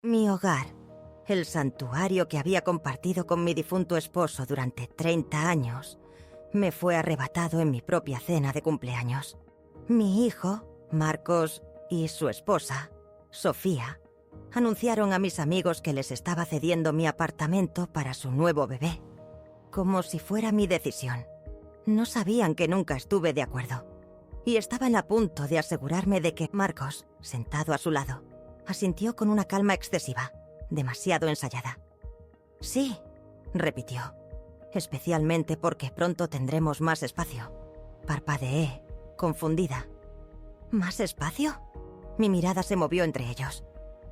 Mi hogar, el santuario que había compartido con mi difunto esposo durante 30 años, me fue arrebatado en mi propia cena de cumpleaños. Mi hijo, Marcos, y su esposa, Sofía, anunciaron a mis amigos que les estaba cediendo mi apartamento para su nuevo bebé, como si fuera mi decisión. No sabían que nunca estuve de acuerdo, y estaban a punto de asegurarme de que Marcos, sentado a su lado, asintió con una calma excesiva, demasiado ensayada. «Sí», repitió, «especialmente porque pronto tendremos más espacio». Parpadeé, confundida. ¿Más espacio? Mi mirada se movió entre ellos.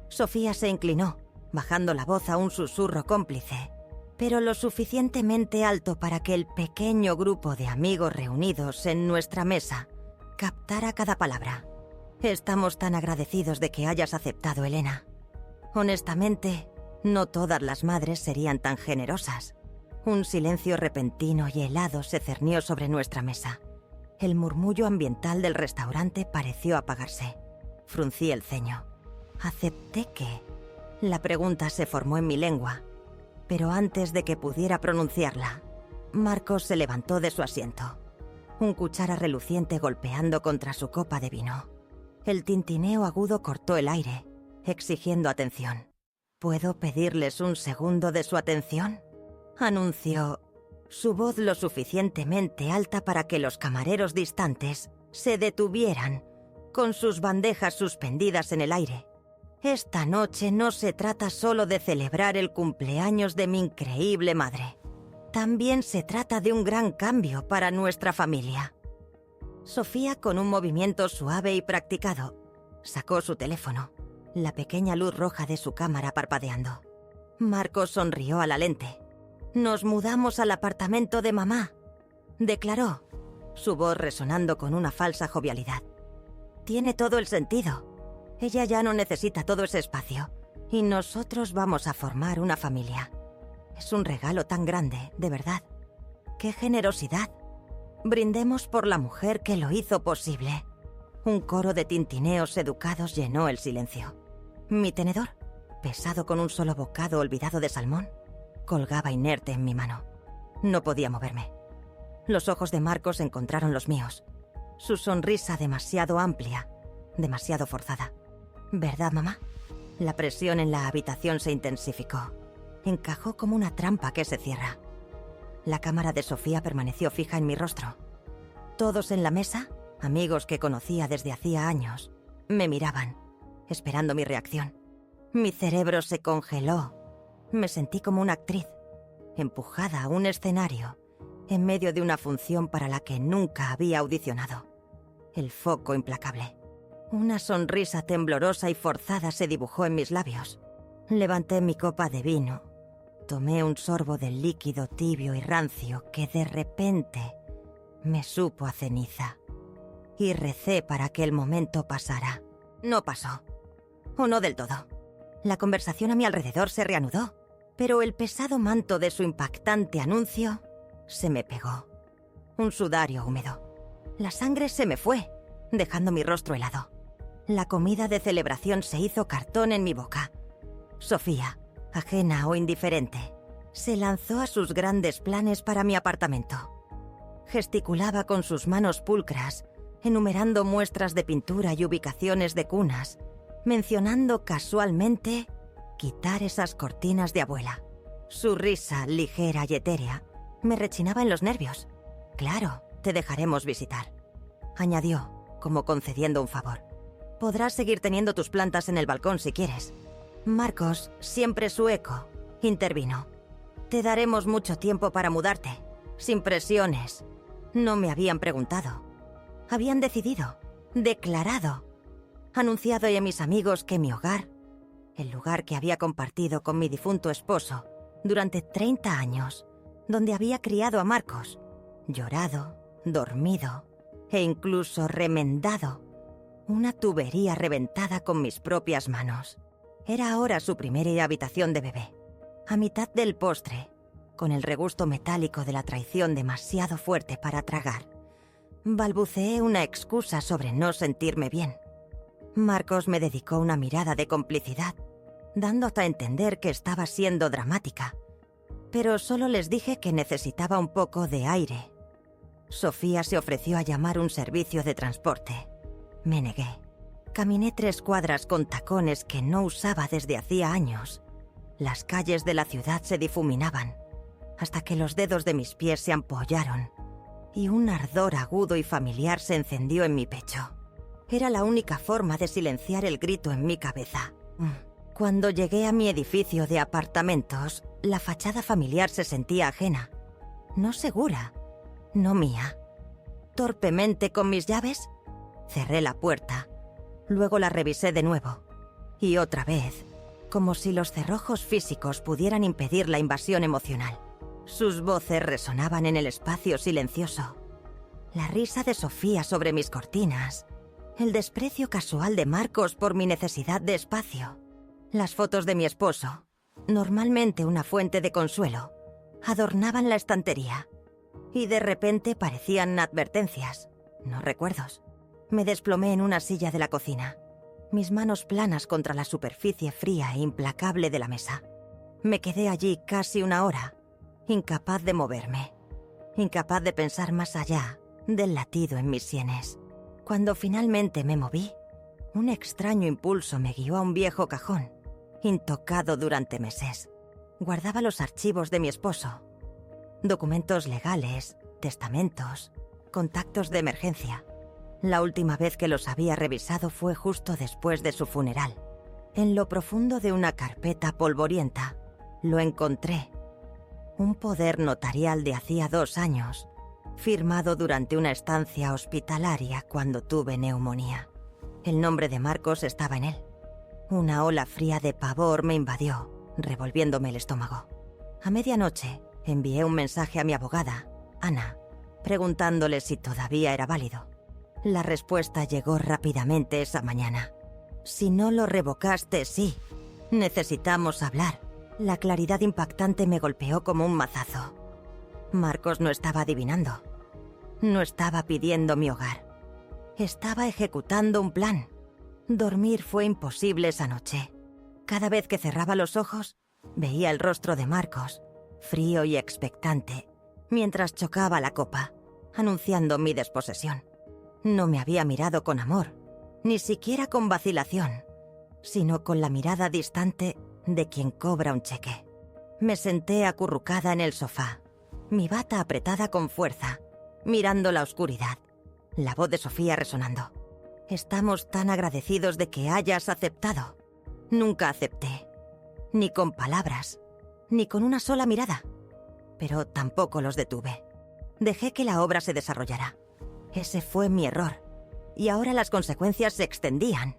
Sofía se inclinó, bajando la voz a un susurro cómplice, pero lo suficientemente alto para que el pequeño grupo de amigos reunidos en nuestra mesa captara cada palabra. «Estamos tan agradecidos de que hayas aceptado, Elena. Honestamente, no todas las madres serían tan generosas». Un silencio repentino y helado se cernió sobre nuestra mesa. El murmullo ambiental del restaurante pareció apagarse. Fruncí el ceño. ¿Acepté qué? La pregunta se formó en mi lengua, pero antes de que pudiera pronunciarla, Marcos se levantó de su asiento, un cuchara reluciente golpeando contra su copa de vino. El tintineo agudo cortó el aire, exigiendo atención. «¿Puedo pedirles un segundo de su atención?», anunció, su voz lo suficientemente alta para que los camareros distantes se detuvieran, con sus bandejas suspendidas en el aire. «Esta noche no se trata solo de celebrar el cumpleaños de mi increíble madre. También se trata de un gran cambio para nuestra familia». Sofía, con un movimiento suave y practicado, sacó su teléfono, la pequeña luz roja de su cámara parpadeando. Marcos sonrió a la lente. «Nos mudamos al apartamento de mamá», declaró, su voz resonando con una falsa jovialidad. «Tiene todo el sentido. Ella ya no necesita todo ese espacio, y nosotros vamos a formar una familia. Es un regalo tan grande, de verdad. ¡Qué generosidad! Brindemos por la mujer que lo hizo posible». Un coro de tintineos educados llenó el silencio. Mi tenedor, pesado con un solo bocado olvidado de salmón, colgaba inerte en mi mano. No podía moverme. Los ojos de Marcos encontraron los míos. Su sonrisa demasiado amplia, demasiado forzada. «¿Verdad, mamá?». La presión en la habitación se intensificó. Encajó como una trampa que se cierra. La cámara de Sofía permaneció fija en mi rostro. Todos en la mesa, amigos que conocía desde hacía años, me miraban, esperando mi reacción. Mi cerebro se congeló. Me sentí como una actriz, empujada a un escenario, en medio de una función para la que nunca había audicionado. El foco implacable. Una sonrisa temblorosa y forzada se dibujó en mis labios. Levanté mi copa de vino, tomé un sorbo del líquido tibio y rancio que de repente me supo a ceniza, y recé para que el momento pasara. No pasó. O no del todo. La conversación a mi alrededor se reanudó, pero el pesado manto de su impactante anuncio se me pegó. Un sudario húmedo. La sangre se me fue, dejando mi rostro helado. La comida de celebración se hizo cartón en mi boca. Sofía, ajena o indiferente, se lanzó a sus grandes planes para mi apartamento. Gesticulaba con sus manos pulcras, enumerando muestras de pintura y ubicaciones de cunas, mencionando casualmente quitar esas cortinas de abuela. Su risa, ligera y etérea, me rechinaba en los nervios. «Claro, te dejaremos visitar», añadió, como concediendo un favor. «Podrás seguir teniendo tus plantas en el balcón si quieres». Marcos, siempre sueco, intervino. «Te daremos mucho tiempo para mudarte, sin presiones». No me habían preguntado. Habían decidido, declarado, anunciado a mis amigos que mi hogar, el lugar que había compartido con mi difunto esposo durante 30 años, donde había criado a Marcos, llorado, dormido e incluso remendado, una tubería reventada con mis propias manos. Era ahora su primera habitación de bebé, a mitad del postre, con el regusto metálico de la traición demasiado fuerte para tragar. Balbuceé una excusa sobre no sentirme bien. Marcos me dedicó una mirada de complicidad, dando hasta entender que estaba siendo dramática, pero solo les dije que necesitaba un poco de aire. Sofía se ofreció a llamar un servicio de transporte. Me negué. Caminé 3 cuadras con tacones que no usaba desde hacía años. Las calles de la ciudad se difuminaban, hasta que los dedos de mis pies se ampollaron y un ardor agudo y familiar se encendió en mi pecho. Era la única forma de silenciar el grito en mi cabeza. Cuando llegué a mi edificio de apartamentos, la fachada familiar se sentía ajena, no segura, no mía. Torpemente con mis llaves, cerré la puerta, luego la revisé de nuevo, y otra vez, como si los cerrojos físicos pudieran impedir la invasión emocional. Sus voces resonaban en el espacio silencioso. La risa de Sofía sobre mis cortinas, el desprecio casual de Marcos por mi necesidad de espacio, las fotos de mi esposo, normalmente una fuente de consuelo, adornaban la estantería, y de repente parecían advertencias, no recuerdos. Me desplomé en una silla de la cocina, mis manos planas contra la superficie fría e implacable de la mesa. Me quedé allí casi una hora, incapaz de moverme, incapaz de pensar más allá del latido en mis sienes. Cuando finalmente me moví, un extraño impulso me guió a un viejo cajón, intocado durante meses. Guardaba los archivos de mi esposo, documentos legales, testamentos, contactos de emergencia. La última vez que los había revisado fue justo después de su funeral. En lo profundo de una carpeta polvorienta, lo encontré. Un poder notarial de hacía 2 años, firmado durante una estancia hospitalaria cuando tuve neumonía. El nombre de Marcos estaba en él. Una ola fría de pavor me invadió, revolviéndome el estómago. A medianoche envié un mensaje a mi abogada, Ana, preguntándole si todavía era válido. La respuesta llegó rápidamente esa mañana. Si no lo revocaste, sí. Necesitamos hablar. La claridad impactante me golpeó como un mazazo. Marcos no estaba adivinando. No estaba pidiendo mi hogar. Estaba ejecutando un plan. Dormir fue imposible esa noche. Cada vez que cerraba los ojos, veía el rostro de Marcos, frío y expectante, mientras chocaba la copa, anunciando mi desposesión. No me había mirado con amor, ni siquiera con vacilación, sino con la mirada distante de quien cobra un cheque. Me senté acurrucada en el sofá, mi bata apretada con fuerza, mirando la oscuridad, la voz de Sofía resonando. Estamos tan agradecidos de que hayas aceptado. Nunca acepté, ni con palabras, ni con una sola mirada, pero tampoco los detuve. Dejé que la obra se desarrollara. Ese fue mi error, y ahora las consecuencias se extendían,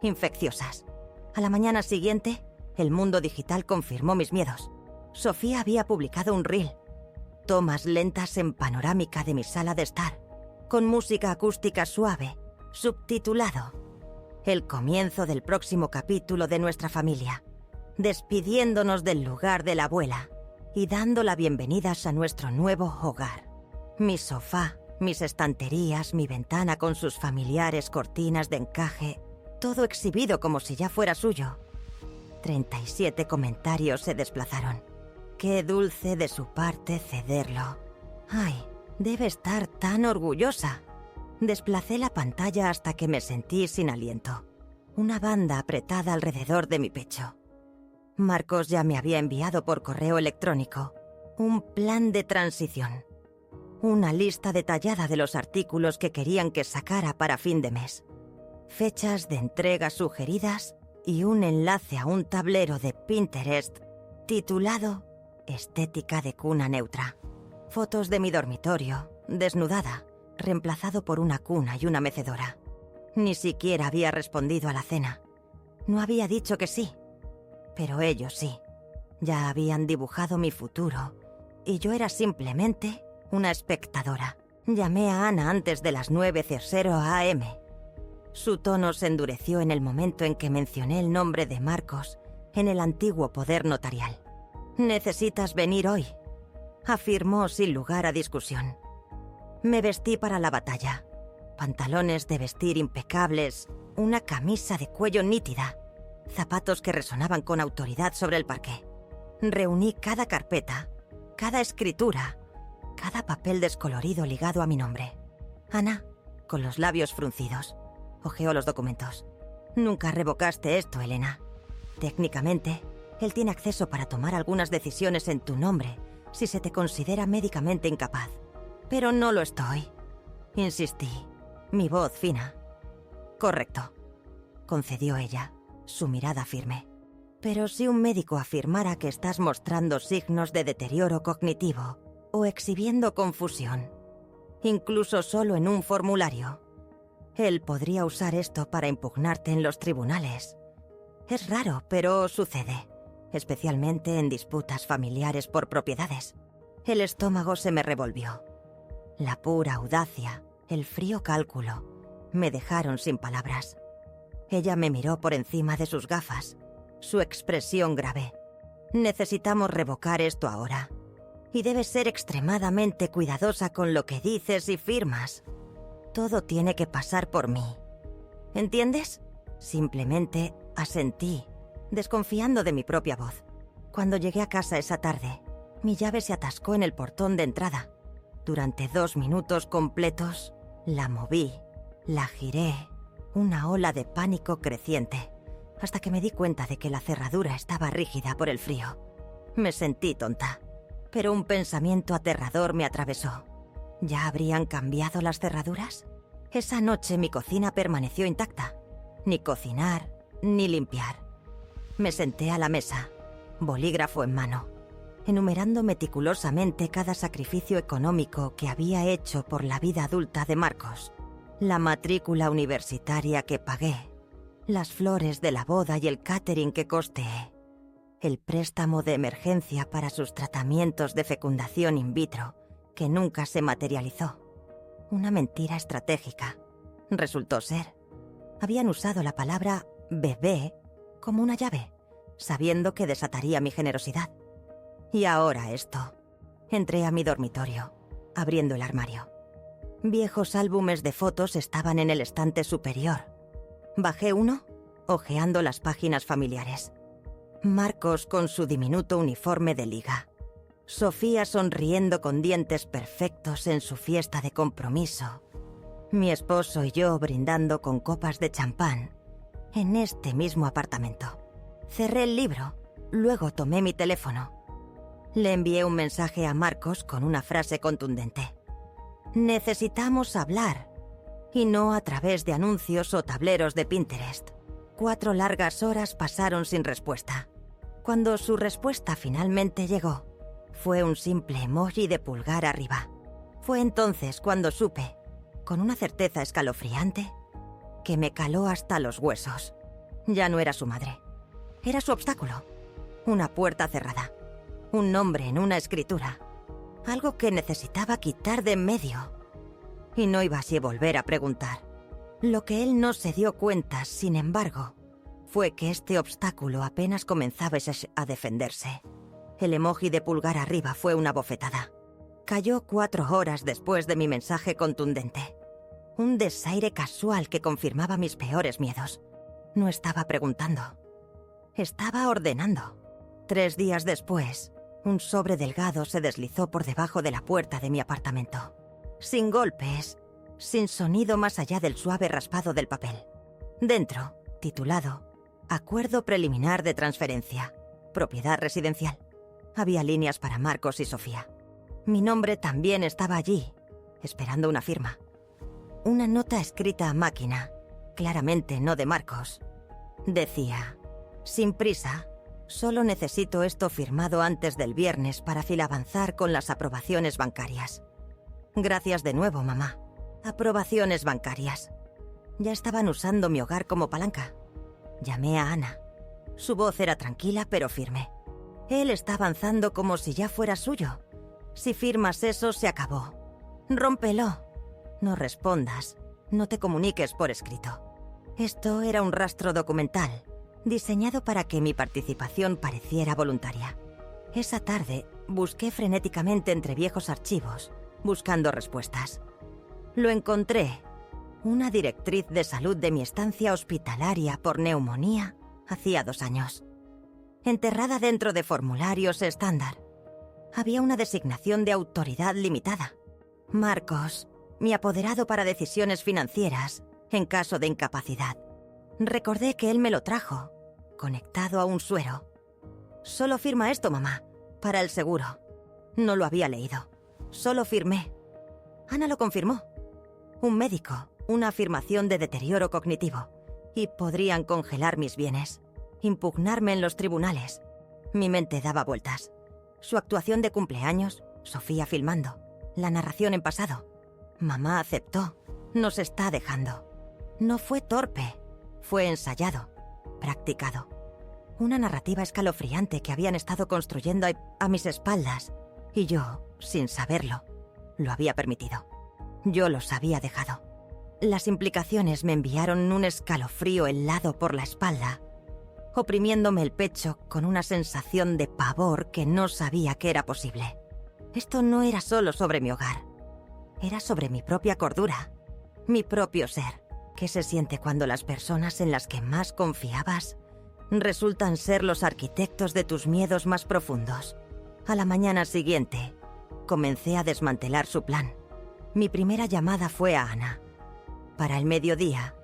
infecciosas. A la mañana siguiente, el mundo digital confirmó mis miedos. Sofía había publicado un reel, tomas lentas en panorámica de mi sala de estar, con música acústica suave, subtitulado: El comienzo del próximo capítulo de nuestra familia, despidiéndonos del lugar de la abuela y dando las bienvenidas a nuestro nuevo hogar. Mi sofá, mis estanterías, mi ventana con sus familiares cortinas de encaje, todo exhibido como si ya fuera suyo. 37 comentarios se desplazaron. Qué dulce de su parte cederlo. Ay, debe estar tan orgullosa. Desplacé la pantalla hasta que me sentí sin aliento. Una banda apretada alrededor de mi pecho. Marcos ya me había enviado por correo electrónico un plan de transición. Una lista detallada de los artículos que querían que sacara para fin de mes. Fechas de entrega sugeridas y un enlace a un tablero de Pinterest titulado Estética de cuna neutra. Fotos de mi dormitorio, desnudada, reemplazado por una cuna y una mecedora. Ni siquiera había respondido a la cena. No había dicho que sí, pero ellos sí. Ya habían dibujado mi futuro y yo era simplemente una espectadora. Llamé a Ana antes de las 9:00 AM. Su tono se endureció en el momento en que mencioné el nombre de Marcos en el antiguo poder notarial. «Necesitas venir hoy», afirmó sin lugar a discusión. Me vestí para la batalla. Pantalones de vestir impecables, una camisa de cuello nítida, zapatos que resonaban con autoridad sobre el parqué. Reuní cada carpeta, cada escritura, cada papel descolorido ligado a mi nombre. Ana, con los labios fruncidos, hojeó los documentos. Nunca revocaste esto, Elena. Técnicamente, él tiene acceso para tomar algunas decisiones en tu nombre si se te considera médicamente incapaz. Pero no lo estoy. Insistí, mi voz fina. Correcto, concedió ella, su mirada firme. Pero si un médico afirmara que estás mostrando signos de deterioro cognitivo o exhibiendo confusión, incluso solo en un formulario, él podría usar esto para impugnarte en los tribunales. Es raro, pero sucede, especialmente en disputas familiares por propiedades. El estómago se me revolvió. La pura audacia, el frío cálculo, me dejaron sin palabras. Ella me miró por encima de sus gafas, su expresión grave. Necesitamos revocar esto ahora. Y debes ser extremadamente cuidadosa con lo que dices y firmas. Todo tiene que pasar por mí. ¿Entiendes? Simplemente asentí, desconfiando de mi propia voz. Cuando llegué a casa esa tarde, mi llave se atascó en el portón de entrada. Durante 2 minutos completos, la moví, la giré, una ola de pánico creciente, hasta que me di cuenta de que la cerradura estaba rígida por el frío. Me sentí tonta, pero un pensamiento aterrador me atravesó. ¿Ya habrían cambiado las cerraduras? Esa noche mi cocina permaneció intacta. Ni cocinar, ni limpiar. Me senté a la mesa, bolígrafo en mano, enumerando meticulosamente cada sacrificio económico que había hecho por la vida adulta de Marcos. La matrícula universitaria que pagué, las flores de la boda y el catering que costeé, el préstamo de emergencia para sus tratamientos de fecundación in vitro, que nunca se materializó. Una mentira estratégica. Resultó ser. Habían usado la palabra bebé como una llave, sabiendo que desataría mi generosidad. Y ahora esto. Entré a mi dormitorio, abriendo el armario. Viejos álbumes de fotos estaban en el estante superior. Bajé uno, hojeando las páginas familiares. Marcos con su diminuto uniforme de liga. Sofía sonriendo con dientes perfectos en su fiesta de compromiso. Mi esposo y yo brindando con copas de champán en este mismo apartamento. Cerré el libro, luego tomé mi teléfono. Le envié un mensaje a Marcos con una frase contundente. Necesitamos hablar, y no a través de anuncios o tableros de Pinterest. 4 largas horas pasaron sin respuesta. Cuando su respuesta finalmente llegó, fue un simple emoji de pulgar arriba. Fue entonces cuando supe, con una certeza escalofriante, que me caló hasta los huesos. Ya no era su madre. Era su obstáculo. Una puerta cerrada. Un nombre en una escritura. Algo que necesitaba quitar de en medio. Y no iba así a volver a preguntar. Lo que él no se dio cuenta, sin embargo, fue que este obstáculo apenas comenzaba a defenderse. El emoji de pulgar arriba fue una bofetada. Cayó 4 horas después de mi mensaje contundente. Un desaire casual que confirmaba mis peores miedos. No estaba preguntando. Estaba ordenando. 3 días después, un sobre delgado se deslizó por debajo de la puerta de mi apartamento. Sin golpes, sin sonido más allá del suave raspado del papel. Dentro, titulado Acuerdo preliminar de transferencia. Propiedad residencial. Había líneas para Marcos y Sofía. Mi nombre también estaba allí, esperando una firma. Una nota escrita a máquina, claramente no de Marcos. Decía, sin prisa, solo necesito esto firmado antes del viernes para avanzar con las aprobaciones bancarias. Gracias de nuevo, mamá. Aprobaciones bancarias. Ya estaban usando mi hogar como palanca. Llamé a Ana. Su voz era tranquila pero firme. Él está avanzando como si ya fuera suyo. Si firmas eso, se acabó. Rómpelo. No respondas. No te comuniques por escrito. Esto era un rastro documental, diseñado para que mi participación pareciera voluntaria. Esa tarde, busqué frenéticamente entre viejos archivos, buscando respuestas. Lo encontré. Una directriz de salud de mi estancia hospitalaria por neumonía Hacía 2 años. Enterrada dentro de formularios estándar. Había una designación de autoridad limitada. Marcos, mi apoderado para decisiones financieras en caso de incapacidad. Recordé que él me lo trajo, conectado a un suero. Solo firma esto, mamá, para el seguro. No lo había leído. Solo firmé. Ana lo confirmó. Un médico, una afirmación de deterioro cognitivo. Y podrían congelar mis bienes, impugnarme en los tribunales. Mi mente daba vueltas. Su actuación de cumpleaños, Sofía filmando, la narración en pasado. Mamá aceptó. Nos está dejando. No fue torpe. Fue ensayado, practicado. Una narrativa escalofriante que habían estado construyendo a mis espaldas. Y yo, sin saberlo, lo había permitido. Yo los había dejado. Las implicaciones me enviaron un escalofrío helado por la espalda, oprimiéndome el pecho con una sensación de pavor que no sabía que era posible. Esto no era solo sobre mi hogar. Era sobre mi propia cordura, mi propio ser. ¿Qué se siente cuando las personas en las que más confiabas resultan ser los arquitectos de tus miedos más profundos? A la mañana siguiente, comencé a desmantelar su plan. Mi primera llamada fue a Ana. Para el mediodía,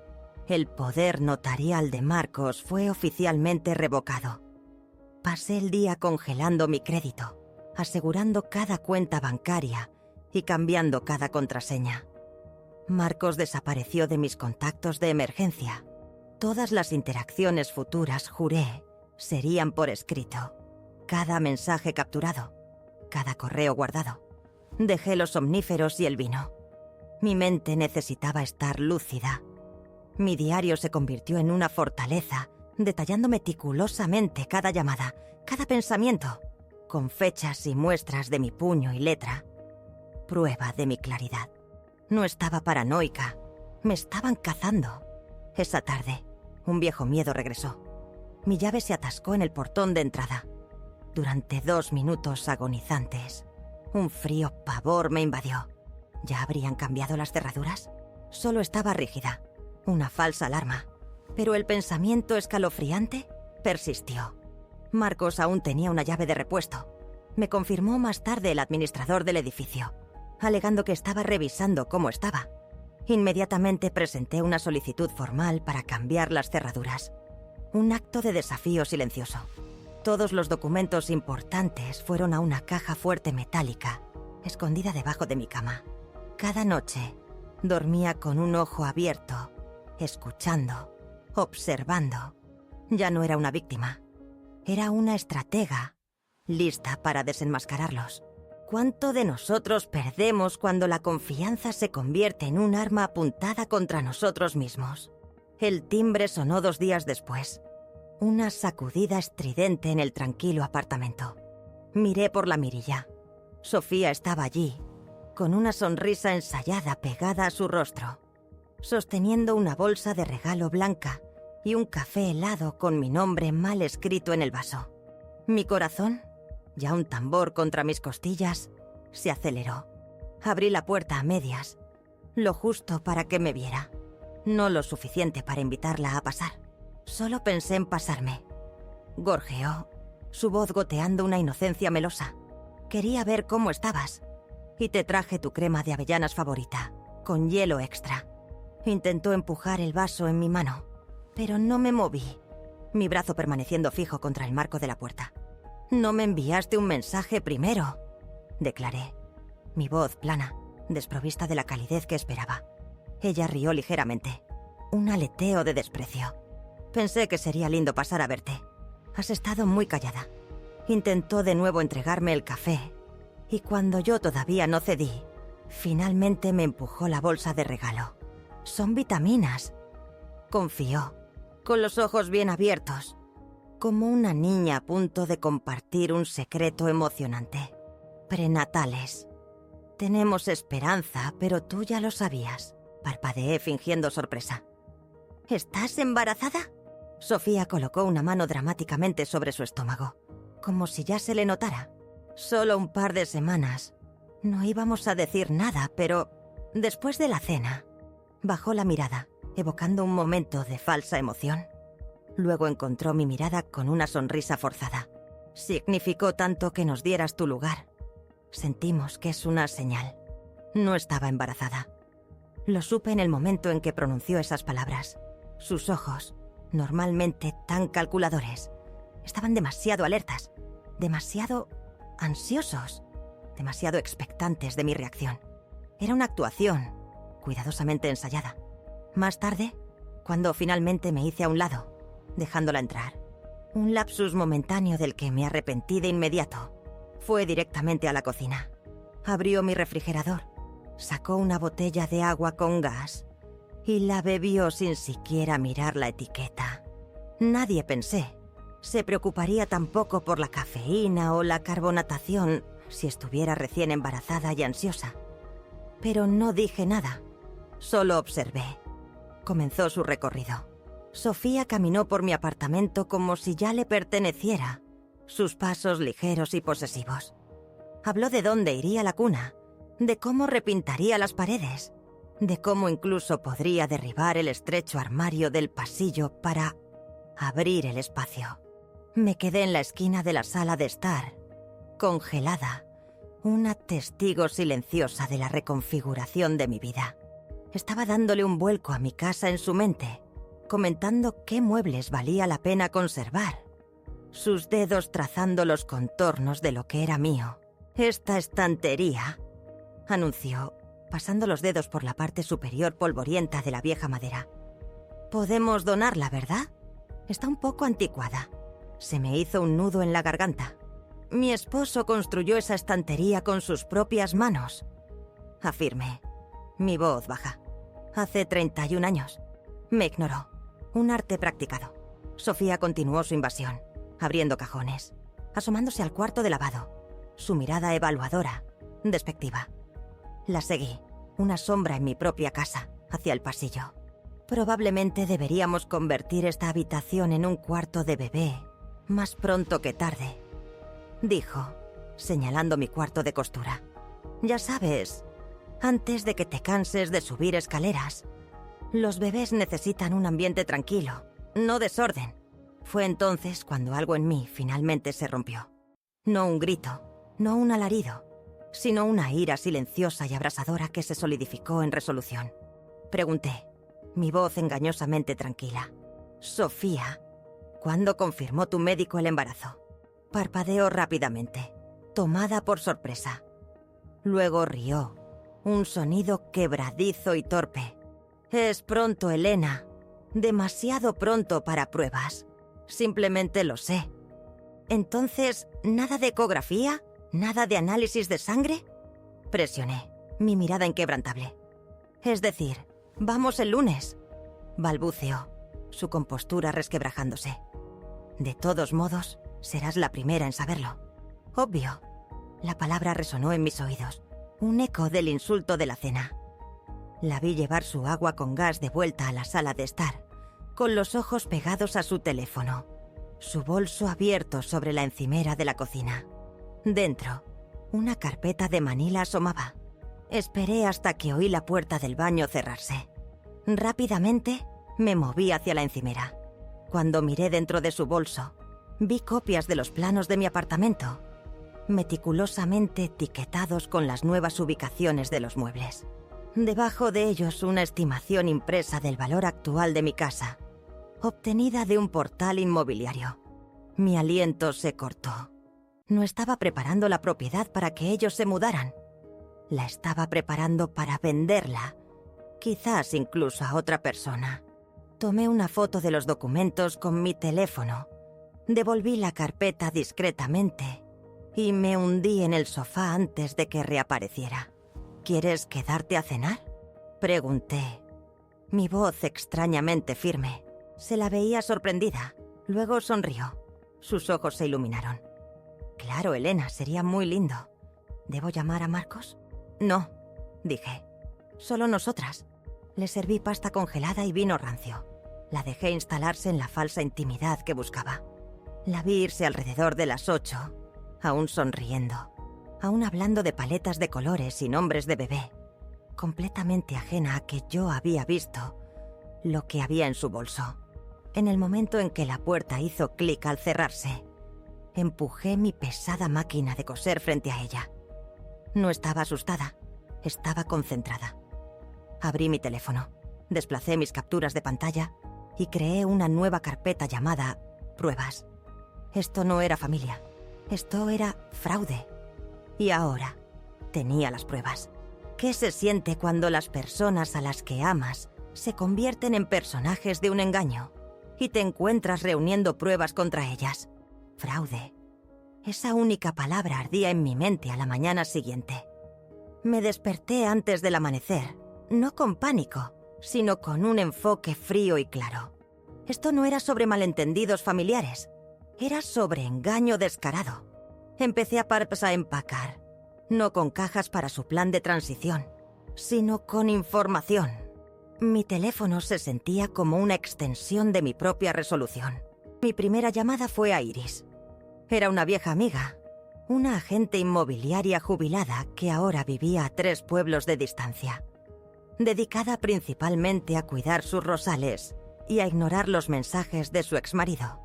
el poder notarial de Marcos fue oficialmente revocado. Pasé el día congelando mi crédito, asegurando cada cuenta bancaria y cambiando cada contraseña. Marcos desapareció de mis contactos de emergencia. Todas las interacciones futuras, juré, serían por escrito. Cada mensaje capturado, cada correo guardado. Dejé los somníferos y el vino. Mi mente necesitaba estar lúcida. Mi diario se convirtió en una fortaleza, detallando meticulosamente cada llamada, cada pensamiento, con fechas y muestras de mi puño y letra. Prueba de mi claridad. No estaba paranoica. Me estaban cazando. Esa tarde, un viejo miedo regresó. Mi llave se atascó en el portón de entrada. Durante 2 minutos agonizantes, un frío pavor me invadió. ¿Ya habrían cambiado las cerraduras? Solo estaba rígida. Una falsa alarma. Pero el pensamiento escalofriante persistió. Marcos aún tenía una llave de repuesto. Me confirmó más tarde el administrador del edificio, alegando que estaba revisando cómo estaba. Inmediatamente presenté una solicitud formal para cambiar las cerraduras. Un acto de desafío silencioso. Todos los documentos importantes fueron a una caja fuerte metálica, escondida debajo de mi cama. Cada noche dormía con un ojo abierto, escuchando, observando. Ya no era una víctima. Era una estratega, lista para desenmascararlos. ¿Cuánto de nosotros perdemos cuando la confianza se convierte en un arma apuntada contra nosotros mismos? El timbre sonó 2 días después. Una sacudida estridente en el tranquilo apartamento. Miré por la mirilla. Sofía estaba allí, con una sonrisa ensayada pegada a su rostro, sosteniendo una bolsa de regalo blanca y un café helado con mi nombre mal escrito en el vaso. Mi corazón, ya un tambor contra mis costillas, se aceleró. Abrí la puerta a medias, lo justo para que me viera. No lo suficiente para invitarla a pasar. Solo pensé en pasarme. Gorjeó, su voz goteando una inocencia melosa. Quería ver cómo estabas. Y te traje tu crema de avellanas favorita, con hielo extra. Intentó empujar el vaso en mi mano, pero no me moví, mi brazo permaneciendo fijo contra el marco de la puerta. «No me enviaste un mensaje primero», declaré, mi voz plana, desprovista de la calidez que esperaba. Ella rió ligeramente, un aleteo de desprecio. «Pensé que sería lindo pasar a verte. Has estado muy callada». Intentó de nuevo entregarme el café, y cuando yo todavía no cedí, finalmente me empujó la bolsa de regalo. «Son vitaminas», confió, con los ojos bien abiertos, como una niña a punto de compartir un secreto emocionante. «Prenatales. Tenemos esperanza, pero tú ya lo sabías», parpadeé fingiendo sorpresa. «¿Estás embarazada?» Sofía colocó una mano dramáticamente sobre su estómago, como si ya se le notara. «Solo un par de semanas. No íbamos a decir nada, pero después de la cena...» Bajó la mirada, evocando un momento de falsa emoción. Luego encontró mi mirada con una sonrisa forzada. Significó tanto que nos dieras tu lugar. Sentimos que es una señal. No estaba embarazada. Lo supe en el momento en que pronunció esas palabras. Sus ojos, normalmente tan calculadores, estaban demasiado alertas, demasiado ansiosos, demasiado expectantes de mi reacción. Era una actuación, cuidadosamente ensayada. Más tarde, cuando finalmente me hice a un lado, dejándola entrar, un lapsus momentáneo del que me arrepentí de inmediato, fue directamente a la cocina. Abrió mi refrigerador, sacó una botella de agua con gas y la bebió sin siquiera mirar la etiqueta. Nadie, pensé, se preocuparía tampoco por la cafeína o la carbonatación si estuviera recién embarazada y ansiosa. Pero no dije nada, solo observé. Comenzó su recorrido. Sofía caminó por mi apartamento como si ya le perteneciera, sus pasos ligeros y posesivos. Habló de dónde iría la cuna, de cómo repintaría las paredes, de cómo incluso podría derribar el estrecho armario del pasillo para abrir el espacio. Me quedé en la esquina de la sala de estar, congelada, una testigo silenciosa de la reconfiguración de mi vida. Estaba dándole un vuelco a mi casa en su mente, comentando qué muebles valía la pena conservar, sus dedos trazando los contornos de lo que era mío. «Esta estantería», anunció, pasando los dedos por la parte superior polvorienta de la vieja madera. «Podemos donarla, ¿verdad? Está un poco anticuada». Se me hizo un nudo en la garganta. «Mi esposo construyó esa estantería con sus propias manos», afirmé, mi voz baja. «Hace 31 años. Me ignoró. Un arte practicado». Sofía continuó su invasión, abriendo cajones, asomándose al cuarto de lavado, su mirada evaluadora, despectiva. La seguí, una sombra en mi propia casa, hacia el pasillo. «Probablemente deberíamos convertir esta habitación en un cuarto de bebé, más pronto que tarde», dijo, señalando mi cuarto de costura. «Ya sabes, antes de que te canses de subir escaleras. Los bebés necesitan un ambiente tranquilo, no desorden». Fue entonces cuando algo en mí finalmente se rompió. No un grito, no un alarido, sino una ira silenciosa y abrasadora que se solidificó en resolución. Pregunté, mi voz engañosamente tranquila. «Sofía, ¿cuándo confirmó tu médico el embarazo?» Parpadeó rápidamente, tomada por sorpresa. Luego rió, un sonido quebradizo y torpe. «Es pronto, Elena. Demasiado pronto para pruebas. Simplemente lo sé». «Entonces, ¿nada de ecografía? ¿Nada de análisis de sangre?», presioné, mi mirada inquebrantable. «Es decir, vamos el lunes», balbuceó, su compostura resquebrajándose. «De todos modos, serás la primera en saberlo». «Obvio». La palabra resonó en mis oídos, un eco del insulto de la cena. La vi llevar su agua con gas de vuelta a la sala de estar, con los ojos pegados a su teléfono, su bolso abierto sobre la encimera de la cocina. Dentro, una carpeta de manila asomaba. Esperé hasta que oí la puerta del baño cerrarse. Rápidamente, me moví hacia la encimera. Cuando miré dentro de su bolso, vi copias de los planos de mi apartamento, meticulosamente etiquetados con las nuevas ubicaciones de los muebles. Debajo de ellos una estimación impresa del valor actual de mi casa, obtenida de un portal inmobiliario. Mi aliento se cortó. No estaba preparando la propiedad para que ellos se mudaran. La estaba preparando para venderla, quizás incluso a otra persona. Tomé una foto de los documentos con mi teléfono, devolví la carpeta discretamente y me hundí en el sofá antes de que reapareciera. «¿Quieres quedarte a cenar?», pregunté. Mi voz extrañamente firme. Se la veía sorprendida. Luego sonrió. Sus ojos se iluminaron. «Claro, Elena, sería muy lindo. ¿Debo llamar a Marcos?» «No», dije. «Solo nosotras». Le serví pasta congelada y vino rancio. La dejé instalarse en la falsa intimidad que buscaba. La vi irse alrededor de las 8, aún sonriendo, aún hablando de paletas de colores y nombres de bebé, completamente ajena a que yo había visto lo que había en su bolso. En el momento en que la puerta hizo clic al cerrarse, empujé mi pesada máquina de coser frente a ella. No estaba asustada, estaba concentrada. Abrí mi teléfono, desplacé mis capturas de pantalla y creé una nueva carpeta llamada Pruebas. Esto no era familia, esto era fraude. Y ahora tenía las pruebas. ¿Qué se siente cuando las personas a las que amas se convierten en personajes de un engaño y te encuentras reuniendo pruebas contra ellas? Fraude. Esa única palabra ardía en mi mente a la mañana siguiente. Me desperté antes del amanecer, no con pánico, sino con un enfoque frío y claro. Esto no era sobre malentendidos familiares, era sobre engaño descarado. Empecé a empacar, no con cajas para su plan de transición, sino con información. Mi teléfono se sentía como una extensión de mi propia resolución. Mi primera llamada fue a Iris. Era una vieja amiga, una agente inmobiliaria jubilada que ahora vivía a 3 pueblos de distancia, dedicada principalmente a cuidar sus rosales y a ignorar los mensajes de su exmarido.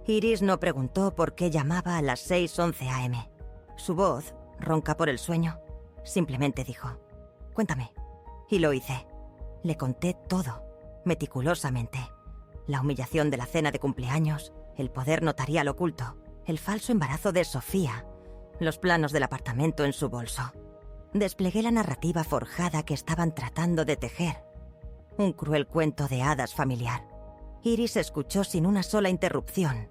Iris no preguntó por qué llamaba a las 6:11 am. Su voz, ronca por el sueño, simplemente dijo: «Cuéntame». Y lo hice. Le conté todo, meticulosamente. La humillación de la cena de cumpleaños, el poder notarial oculto, el falso embarazo de Sofía, los planos del apartamento en su bolso. Desplegué la narrativa forjada que estaban tratando de tejer. Un cruel cuento de hadas familiar. Iris escuchó sin una sola interrupción.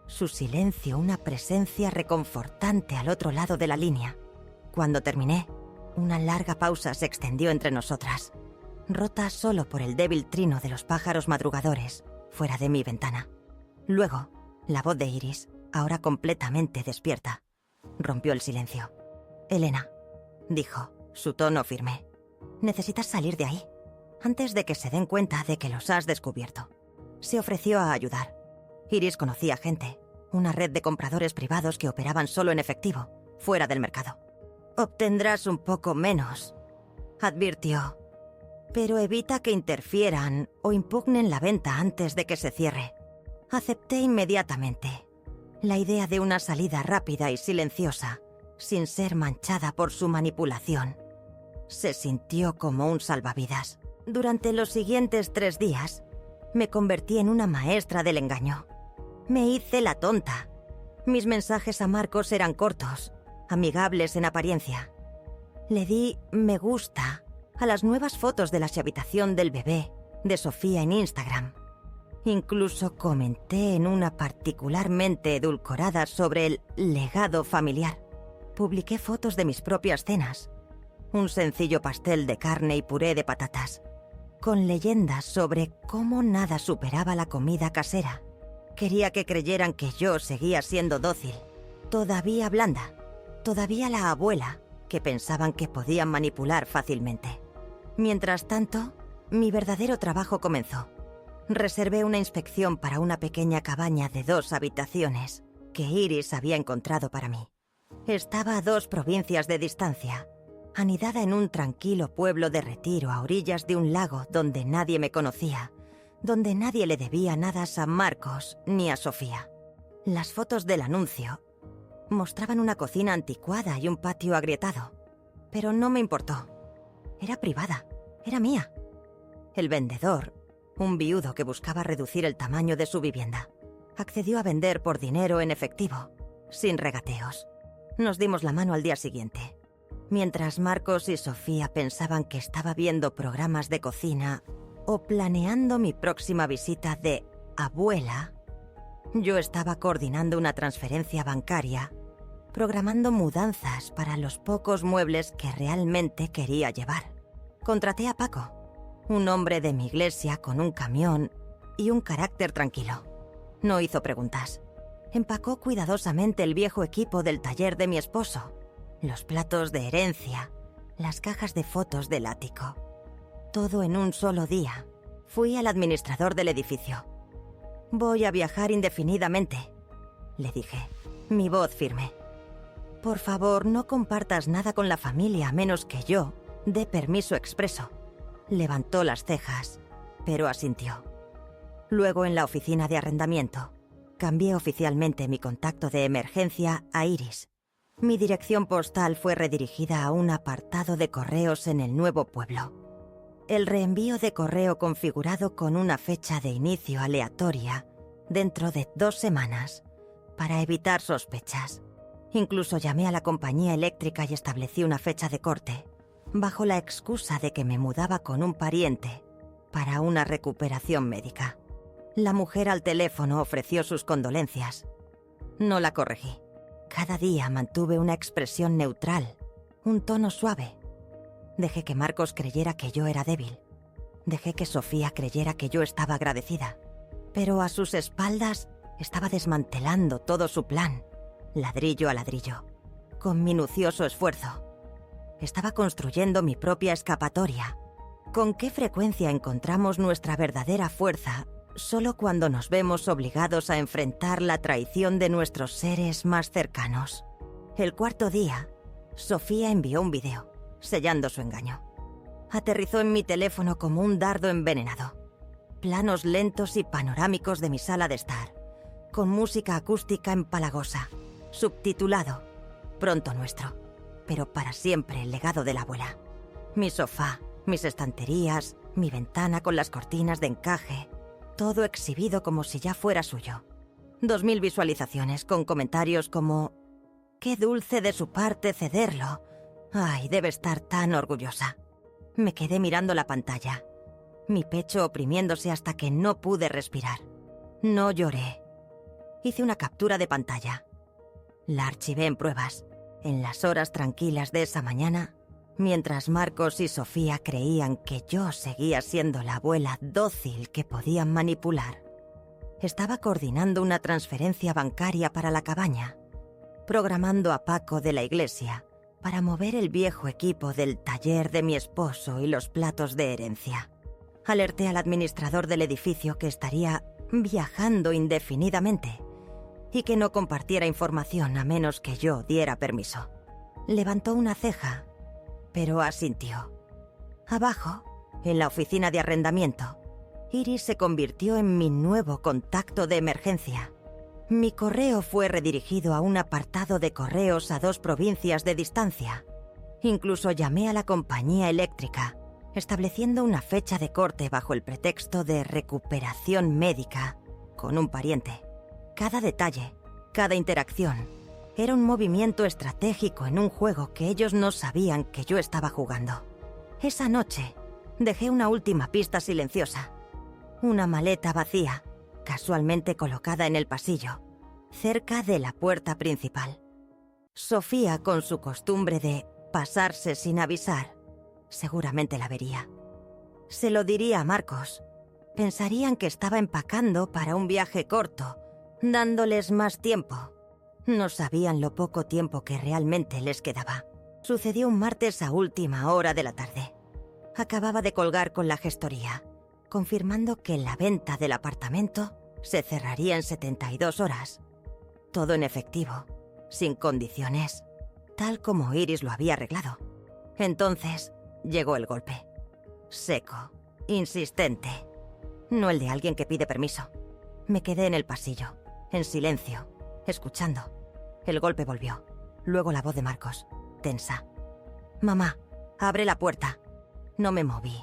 Su silencio, una presencia reconfortante al otro lado de la línea. Cuando terminé, una larga pausa se extendió entre nosotras, rota solo por el débil trino de los pájaros madrugadores fuera de mi ventana. Luego, la voz de Iris, ahora completamente despierta, rompió el silencio. «Elena», dijo, su tono firme, «necesitas salir de ahí, antes de que se den cuenta de que los has descubierto». Se ofreció a ayudar. Iris conocía gente, una red de compradores privados que operaban solo en efectivo, fuera del mercado. «Obtendrás un poco menos», advirtió, «pero evita que interfieran o impugnen la venta antes de que se cierre». Acepté inmediatamente la idea de una salida rápida y silenciosa, sin ser manchada por su manipulación. Se sintió como un salvavidas. Durante los siguientes 3 días, me convertí en una maestra del engaño. Me hice la tonta. Mis mensajes a Marcos eran cortos, amigables en apariencia. Le di me gusta a las nuevas fotos de la habitación del bebé de Sofía en Instagram. Incluso comenté en una particularmente edulcorada sobre el legado familiar. Publiqué fotos de mis propias cenas, un sencillo pastel de carne y puré de patatas, con leyendas sobre cómo nada superaba la comida casera. Quería que creyeran que yo seguía siendo dócil, todavía blanda, todavía la abuela que pensaban que podían manipular fácilmente. Mientras tanto, mi verdadero trabajo comenzó. Reservé una inspección para una pequeña cabaña de 2 habitaciones que Iris había encontrado para mí. Estaba a 2 provincias de distancia, anidada en un tranquilo pueblo de retiro a orillas de un lago donde nadie me conocía, donde nadie le debía nada a Marcos ni a Sofía. Las fotos del anuncio mostraban una cocina anticuada y un patio agrietado, pero no me importó. Era privada, era mía. El vendedor, un viudo que buscaba reducir el tamaño de su vivienda, accedió a vender por dinero en efectivo, sin regateos. Nos dimos la mano al día siguiente. Mientras Marcos y Sofía pensaban que estaba viendo programas de cocina o planeando mi próxima visita de abuela, yo estaba coordinando una transferencia bancaria, programando mudanzas para los pocos muebles que realmente quería llevar. Contraté a Paco, un hombre de mi iglesia con un camión y un carácter tranquilo. No hizo preguntas. Empacó cuidadosamente el viejo equipo del taller de mi esposo, los platos de herencia, las cajas de fotos del ático. Todo en un solo día. Fui al administrador del edificio. «Voy a viajar indefinidamente», le dije, mi voz firme. «Por favor, no compartas nada con la familia a menos que yo dé permiso expreso». Levantó las cejas, pero asintió. Luego en la oficina de arrendamiento. Cambié oficialmente mi contacto de emergencia a Iris. Mi dirección postal fue redirigida a un apartado de correos en el nuevo pueblo. El reenvío de correo configurado con una fecha de inicio aleatoria dentro de 2 semanas, para evitar sospechas. Incluso llamé a la compañía eléctrica y establecí una fecha de corte, bajo la excusa de que me mudaba con un pariente para una recuperación médica. La mujer al teléfono ofreció sus condolencias. No la corregí. Cada día mantuve una expresión neutral, un tono suave. Dejé que Marcos creyera que yo era débil. Dejé que Sofía creyera que yo estaba agradecida. Pero a sus espaldas estaba desmantelando todo su plan, ladrillo a ladrillo, con minucioso esfuerzo. Estaba construyendo mi propia escapatoria. ¿Con qué frecuencia encontramos nuestra verdadera fuerza solo cuando nos vemos obligados a enfrentar la traición de nuestros seres más cercanos? El 4.º día, Sofía envió un video, sellando su engaño. Aterrizó en mi teléfono como un dardo envenenado. Planos lentos y panorámicos de mi sala de estar, con música acústica empalagosa, subtitulado Pronto nuestro, pero para siempre el legado de la abuela. Mi sofá, mis estanterías, mi ventana con las cortinas de encaje, todo exhibido como si ya fuera suyo. 2000 visualizaciones con comentarios como: «Qué dulce de su parte cederlo. Ay, debe estar tan orgullosa». Me quedé mirando la pantalla, mi pecho oprimiéndose hasta que no pude respirar. No lloré. Hice una captura de pantalla. La archivé en pruebas, en las horas tranquilas de esa mañana, mientras Marcos y Sofía creían que yo seguía siendo la abuela dócil que podían manipular. Estaba coordinando una transferencia bancaria para la cabaña, programando a Paco de la iglesia para mover el viejo equipo del taller de mi esposo y los platos de herencia. Alerté al administrador del edificio que estaría viajando indefinidamente y que no compartiera información a menos que yo diera permiso. Levantó una ceja, pero asintió. Abajo, en la oficina de arrendamiento, Iris se convirtió en mi nuevo contacto de emergencia. Mi correo fue redirigido a un apartado de correos a 2 provincias de distancia. Incluso llamé a la compañía eléctrica, estableciendo una fecha de corte bajo el pretexto de recuperación médica con un pariente. Cada detalle, cada interacción, era un movimiento estratégico en un juego que ellos no sabían que yo estaba jugando. Esa noche, dejé una última pista silenciosa. Una maleta vacía, casualmente colocada en el pasillo, cerca de la puerta principal. Sofía, con su costumbre de pasarse sin avisar, seguramente la vería. Se lo diría a Marcos. Pensarían que estaba empacando para un viaje corto, dándoles más tiempo. No sabían lo poco tiempo que realmente les quedaba. Sucedió un martes a última hora de la tarde. Acababa de colgar con la gestoría, confirmando que la venta del apartamento se cerraría en 72 horas. Todo en efectivo, sin condiciones, tal como Iris lo había arreglado. Entonces llegó el golpe. Seco, insistente. No el de alguien que pide permiso. Me quedé en el pasillo, en silencio, escuchando. El golpe volvió. Luego la voz de Marcos, tensa. «Mamá, abre la puerta». No me moví.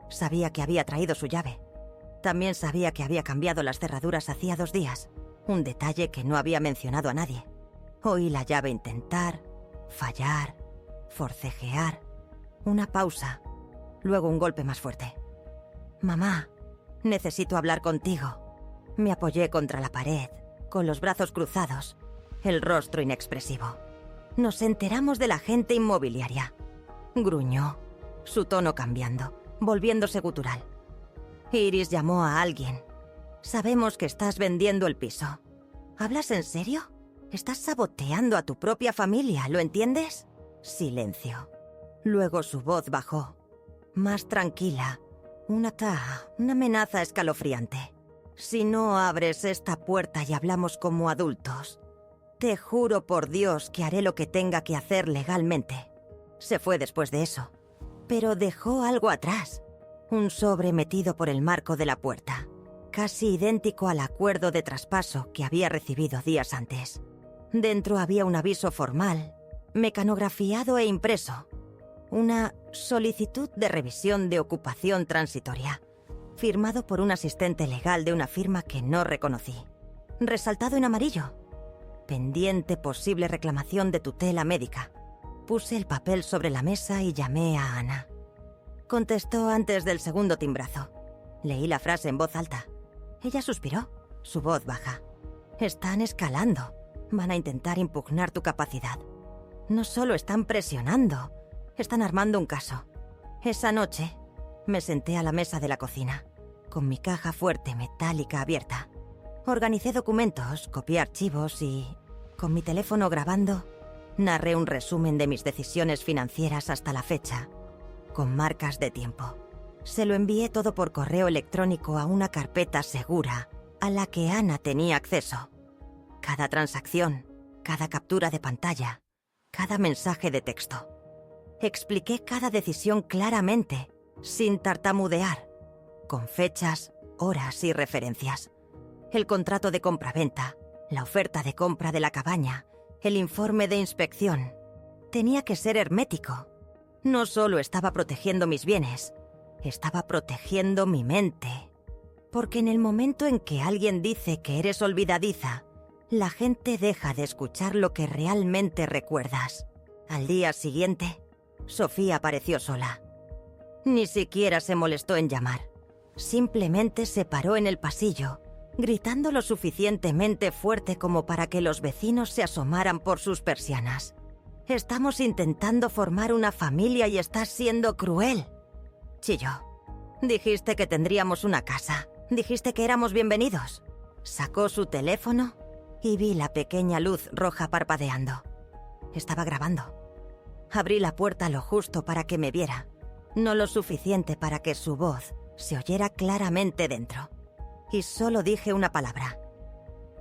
Sabía que había traído su llave. También sabía que había cambiado las cerraduras hacía 2 días, un detalle que no había mencionado a nadie. Oí la llave intentar, fallar, forcejear. Una pausa, luego un golpe más fuerte. «Mamá, necesito hablar contigo». Me apoyé contra la pared, con los brazos cruzados, el rostro inexpresivo. «Nos enteramos de la agente inmobiliaria», gruñó, su tono cambiando, volviéndose gutural. «Iris llamó a alguien. Sabemos que estás vendiendo el piso». «¿Hablas en serio? Estás saboteando a tu propia familia, ¿lo entiendes?» Silencio. Luego su voz bajó, más tranquila. Una amenaza escalofriante. «Si no abres esta puerta y hablamos como adultos, te juro por Dios que haré lo que tenga que hacer legalmente». Se fue después de eso, pero dejó algo atrás. Un sobre metido por el marco de la puerta. casi idéntico al acuerdo de traspaso que había recibido días antes. Dentro había un aviso formal, mecanografiado e impreso. Una solicitud de revisión de ocupación transitoria, firmado por un asistente legal de una firma que no reconocí. Resaltado en amarillo. Pendiente posible reclamación de tutela médica. Puse el papel sobre la mesa y llamé a Ana. Contestó antes del segundo timbrazo. Leí la frase en voz alta. Ella suspiró, su voz baja. Están escalando. Van a intentar impugnar tu capacidad. No solo están presionando, están armando un caso. Esa noche me senté a la mesa de la cocina, con mi caja fuerte metálica abierta. Organicé documentos, copié archivos y, con mi teléfono grabando, narré un resumen de mis decisiones financieras hasta la fecha, con marcas de tiempo. Se lo envié todo por correo electrónico a una carpeta segura a la que Ana tenía acceso. Cada transacción, cada captura de pantalla, cada mensaje de texto. Expliqué cada decisión claramente, sin tartamudear, con fechas, horas y referencias. El contrato de compraventa, la oferta de compra de la cabaña, el informe de inspección. Tenía que ser hermético. No solo estaba protegiendo mis bienes, estaba protegiendo mi mente. Porque en el momento en que alguien dice que eres olvidadiza, la gente deja de escuchar lo que realmente recuerdas. Al día siguiente, Sofía apareció sola. Ni siquiera se molestó en llamar. Simplemente se paró en el pasillo, gritando lo suficientemente fuerte como para que los vecinos se asomaran por sus persianas. «Estamos intentando formar una familia y estás siendo cruel», chilló. «Dijiste que tendríamos una casa. Dijiste que éramos bienvenidos». Sacó su teléfono y vi la pequeña luz roja parpadeando. Estaba grabando. Abrí la puerta lo justo para que me viera, no lo suficiente para que su voz se oyera claramente dentro. Y solo dije una palabra.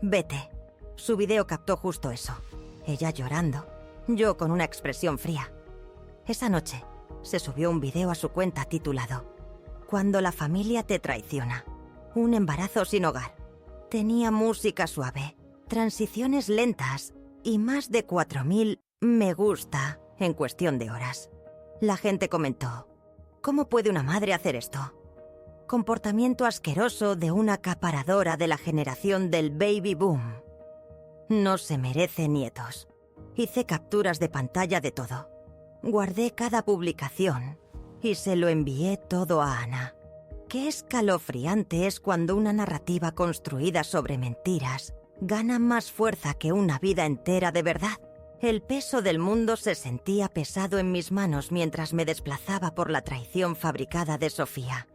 «Vete». Su video captó justo eso. Ella llorando, yo con una expresión fría. Esa noche se subió un video a su cuenta titulado «Cuando la familia te traiciona. Un embarazo sin hogar». Tenía música suave, transiciones lentas y más de 4000 me gusta en cuestión de horas. La gente comentó: «¿Cómo puede una madre hacer esto? Comportamiento asqueroso de una acaparadora de la generación del baby boom. No se merece nietos». Hice capturas de pantalla de todo. Guardé cada publicación y se lo envié todo a Ana. Qué escalofriante es cuando una narrativa construida sobre mentiras gana más fuerza que una vida entera de verdad. El peso del mundo se sentía pesado en mis manos mientras me desplazaba por la traición fabricada de Sofía.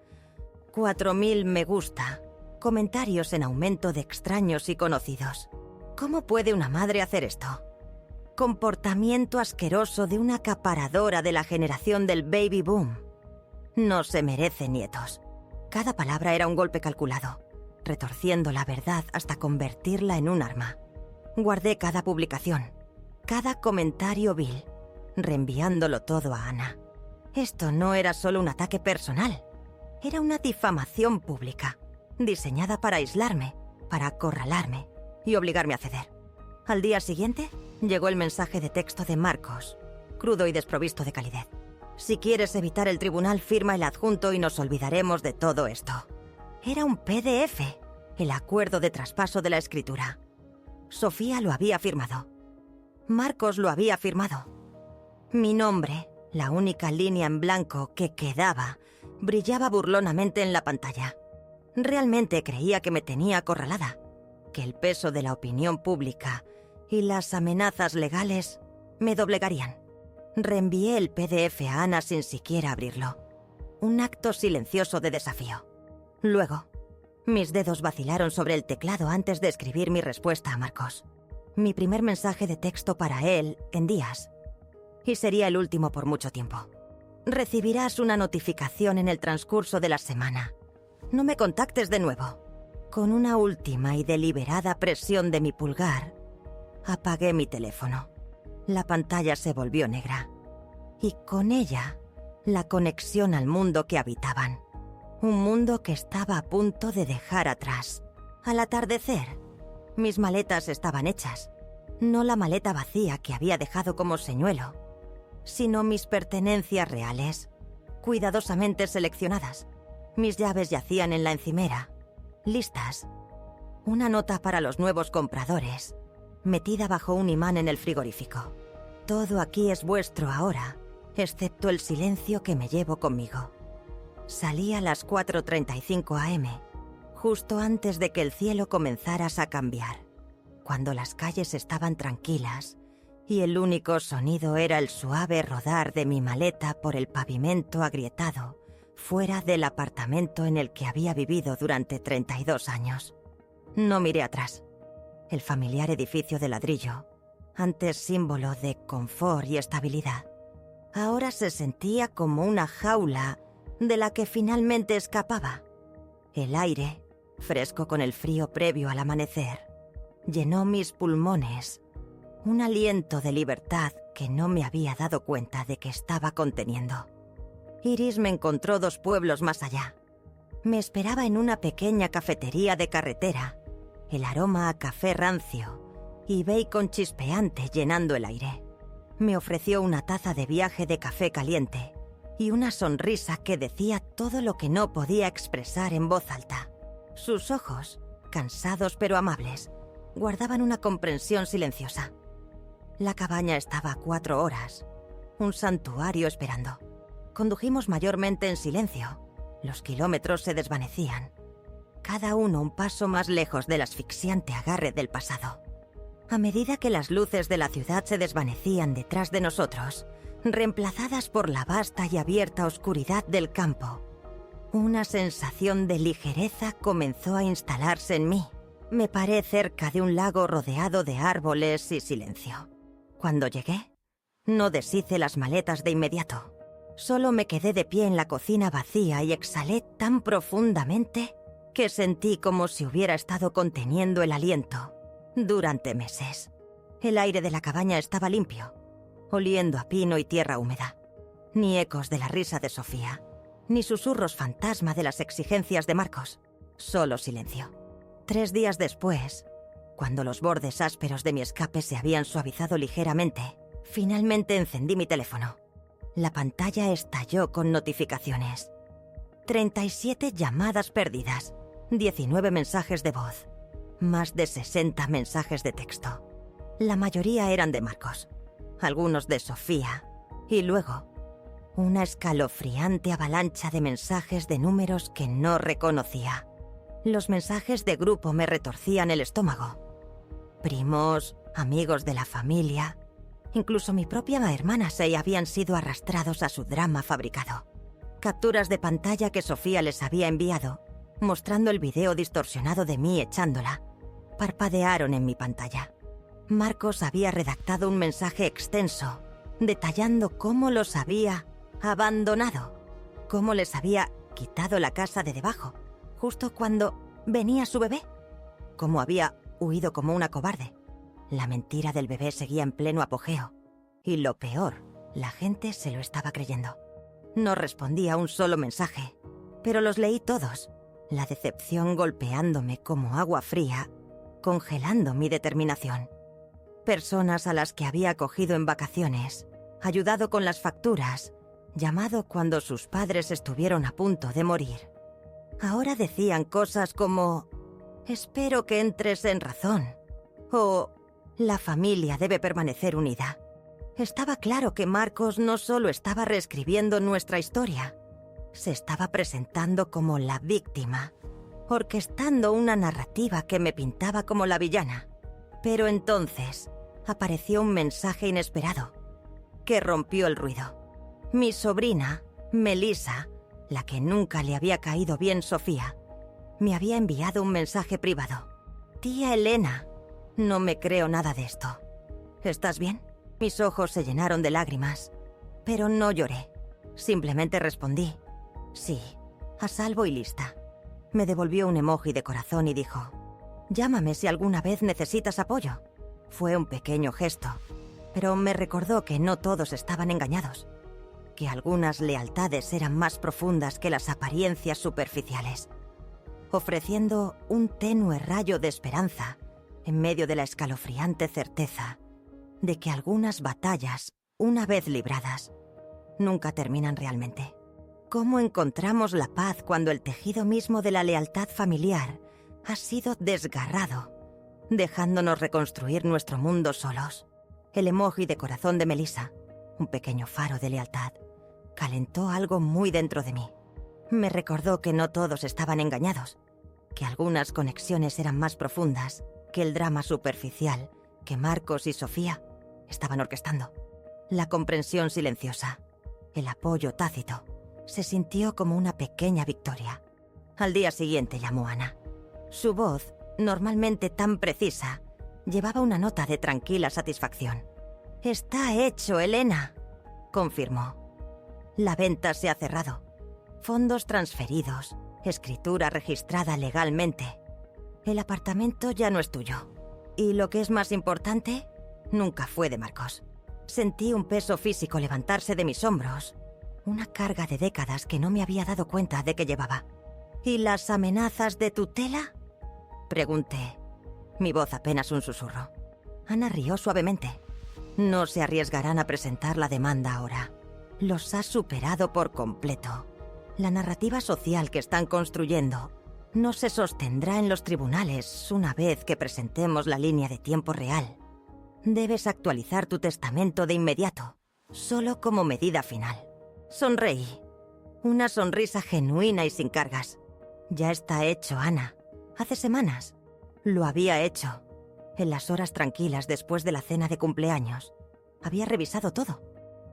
4000 me gusta, comentarios en aumento de extraños y conocidos. ¿Cómo puede una madre hacer esto? Comportamiento asqueroso de una acaparadora de la generación del baby boom. No se merece nietos. Cada palabra era un golpe calculado, retorciendo la verdad hasta convertirla en un arma. Guardé cada publicación, cada comentario vil, reenviándolo todo a Ana. Esto no era solo un ataque personal, era una difamación pública, diseñada para aislarme, para acorralarme y obligarme a ceder. Al día siguiente, llegó el mensaje de texto de Marcos, crudo y desprovisto de calidez. «Si quieres evitar el tribunal, firma el adjunto y nos olvidaremos de todo esto». Era un PDF, el acuerdo de traspaso de la escritura. Sofía lo había firmado. Marcos lo había firmado. Mi nombre, la única línea en blanco que quedaba, brillaba burlonamente en la pantalla. Realmente creía que me tenía acorralada, que el peso de la opinión pública y las amenazas legales me doblegarían. Reenvié el PDF a Ana sin siquiera abrirlo. Un acto silencioso de desafío. Luego, mis dedos vacilaron sobre el teclado antes de escribir mi respuesta a Marcos. Mi primer mensaje de texto para él en días. Y sería el último por mucho tiempo. «Recibirás una notificación en el transcurso de la semana. No me contactes de nuevo». Con una última y deliberada presión de mi pulgar, apagué mi teléfono. La pantalla se volvió negra. Y con ella, la conexión al mundo que habitaban. Un mundo que estaba a punto de dejar atrás. Al atardecer, mis maletas estaban hechas. No la maleta vacía que había dejado como señuelo, sino mis pertenencias reales, cuidadosamente seleccionadas. Mis llaves yacían en la encimera, listas. Una nota para los nuevos compradores, metida bajo un imán en el frigorífico. Todo aquí es vuestro ahora, excepto el silencio que me llevo conmigo. Salí a las 4:35 am, justo antes de que el cielo comenzara a cambiar, cuando las calles estaban tranquilas y el único sonido era el suave rodar de mi maleta por el pavimento agrietado, fuera del apartamento en el que había vivido durante 32 años. No miré atrás. El familiar edificio de ladrillo, antes símbolo de confort y estabilidad, ahora se sentía como una jaula de la que finalmente escapaba. El aire, fresco con el frío previo al amanecer, llenó mis pulmones, un aliento de libertad que no me había dado cuenta de que estaba conteniendo. Iris me encontró 2 pueblos más allá. Me esperaba en una pequeña cafetería de carretera, el aroma a café rancio y bacon chispeante llenando el aire. Me ofreció una taza de viaje de café caliente y una sonrisa que decía todo lo que no podía expresar en voz alta. Sus ojos, cansados pero amables, guardaban una comprensión silenciosa. La cabaña estaba a 4 horas, un santuario esperando. Condujimos mayormente en silencio. Los kilómetros se desvanecían, cada uno un paso más lejos del asfixiante agarre del pasado. A medida que las luces de la ciudad se desvanecían detrás de nosotros, reemplazadas por la vasta y abierta oscuridad del campo, una sensación de ligereza comenzó a instalarse en mí. Me paré cerca de un lago rodeado de árboles y silencio. Cuando llegué, no deshice las maletas de inmediato. Solo me quedé de pie en la cocina vacía y exhalé tan profundamente que sentí como si hubiera estado conteniendo el aliento durante meses. El aire de la cabaña estaba limpio, oliendo a pino y tierra húmeda. Ni ecos de la risa de Sofía, ni susurros fantasma de las exigencias de Marcos. Solo silencio. 3 días después, cuando los bordes ásperos de mi escape se habían suavizado ligeramente, finalmente encendí mi teléfono. La pantalla estalló con notificaciones. 37 llamadas perdidas, 19 mensajes de voz, más de 60 mensajes de texto. La mayoría eran de Marcos, algunos de Sofía, y luego una escalofriante avalancha de mensajes de números que no reconocía. Los mensajes de grupo me retorcían el estómago. Primos, amigos de la familia, incluso mi propia hermana se habían sido arrastrados a su drama fabricado. Capturas de pantalla que Sofía les había enviado, mostrando el video distorsionado de mí echándola, parpadearon en mi pantalla. Marcos había redactado un mensaje extenso, detallando cómo los había abandonado, cómo les había quitado la casa de debajo, justo cuando venía su bebé, cómo había huido como una cobarde. La mentira del bebé seguía en pleno apogeo, y lo peor, la gente se lo estaba creyendo. No respondí a un solo mensaje, pero los leí todos, la decepción golpeándome como agua fría, congelando mi determinación. Personas a las que había acogido en vacaciones, ayudado con las facturas, llamado cuando sus padres estuvieron a punto de morir. Ahora decían cosas como: «Espero que entres en razón», o «La familia debe permanecer unida». Estaba claro que Marcos no solo estaba reescribiendo nuestra historia, se estaba presentando como la víctima, orquestando una narrativa que me pintaba como la villana. Pero entonces apareció un mensaje inesperado que rompió el ruido. Mi sobrina, Melissa, la que nunca le había caído bien Sofía, me había enviado un mensaje privado. «Tía Elena, no me creo nada de esto. ¿Estás bien?». Mis ojos se llenaron de lágrimas, pero no lloré. Simplemente respondí: «Sí, a salvo y lista». Me devolvió un emoji de corazón y dijo: «Llámame si alguna vez necesitas apoyo». Fue un pequeño gesto, pero me recordó que no todos estaban engañados. que algunas lealtades eran más profundas que las apariencias superficiales, ofreciendo un tenue rayo de esperanza en medio de la escalofriante certeza de que algunas batallas, una vez libradas, nunca terminan realmente. ¿Cómo encontramos la paz cuando el tejido mismo de la lealtad familiar ha sido desgarrado, dejándonos reconstruir nuestro mundo solos? El emoji de corazón de Melissa, un pequeño faro de lealtad, calentó algo muy dentro de mí. Me recordó que no todos estaban engañados, que algunas conexiones eran más profundas que el drama superficial que Marcos y Sofía estaban orquestando. La comprensión silenciosa, el apoyo tácito, se sintió como una pequeña victoria. Al día siguiente llamó Ana. Su voz, normalmente tan precisa, llevaba una nota de tranquila satisfacción. «Está hecho, Elena», confirmó. «La venta se ha cerrado. Fondos transferidos, escritura registrada legalmente. El apartamento ya no es tuyo. Y lo que es más importante, nunca fue de Marcos». Sentí un peso físico levantarse de mis hombros, una carga de décadas que no me había dado cuenta de que llevaba. «¿Y las amenazas de tutela?», pregunté, mi voz apenas un susurro. Ana rió suavemente. «No se arriesgarán a presentar la demanda ahora. Los ha superado por completo. La narrativa social que están construyendo no se sostendrá en los tribunales una vez que presentemos la línea de tiempo real. Debes actualizar tu testamento de inmediato, solo como medida final». Sonreí. Una sonrisa genuina y sin cargas. «Ya está hecho, Ana. Hace semanas. Lo había hecho. En las horas tranquilas después de la cena de cumpleaños. Había revisado todo.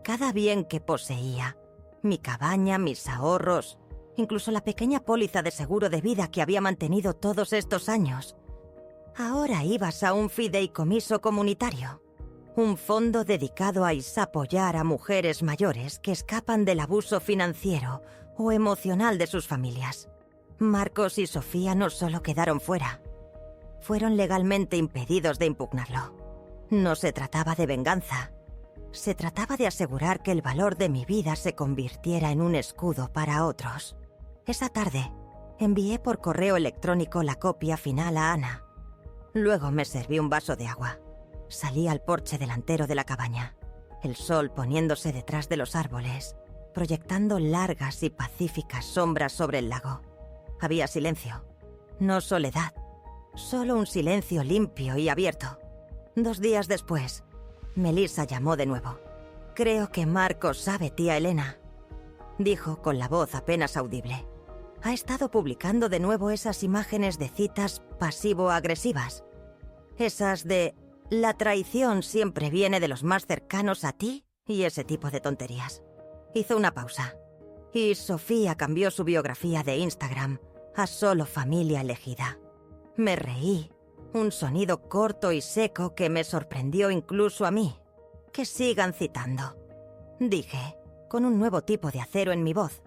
Cada bien que poseía. Mi cabaña, mis ahorros, incluso la pequeña póliza de seguro de vida que había mantenido todos estos años. Ahora ibas a un fideicomiso comunitario. Un fondo dedicado a apoyar a mujeres mayores que escapan del abuso financiero o emocional de sus familias. Marcos y Sofía no solo quedaron fuera, fueron legalmente impedidos de impugnarlo. No se trataba de venganza. Se trataba de asegurar que el valor de mi vida se convirtiera en un escudo para otros. Esa tarde, envié por correo electrónico la copia final a Ana. Luego me serví un vaso de agua. Salí al porche delantero de la cabaña, el sol poniéndose detrás de los árboles, proyectando largas y pacíficas sombras sobre el lago. Había silencio, no soledad, solo un silencio limpio y abierto. 2 días después, Melissa llamó de nuevo. «Creo que Marcos sabe, tía Elena», dijo con la voz apenas audible. «Ha estado publicando de nuevo esas imágenes de citas pasivo-agresivas. Esas de la traición siempre viene de los más cercanos a ti y ese tipo de tonterías». Hizo una pausa. «Y Sofía cambió su biografía de Instagram a solo familia elegida». Me reí. Un sonido corto y seco que me sorprendió incluso a mí. «Que sigan citando», dije, con un nuevo tipo de acero en mi voz.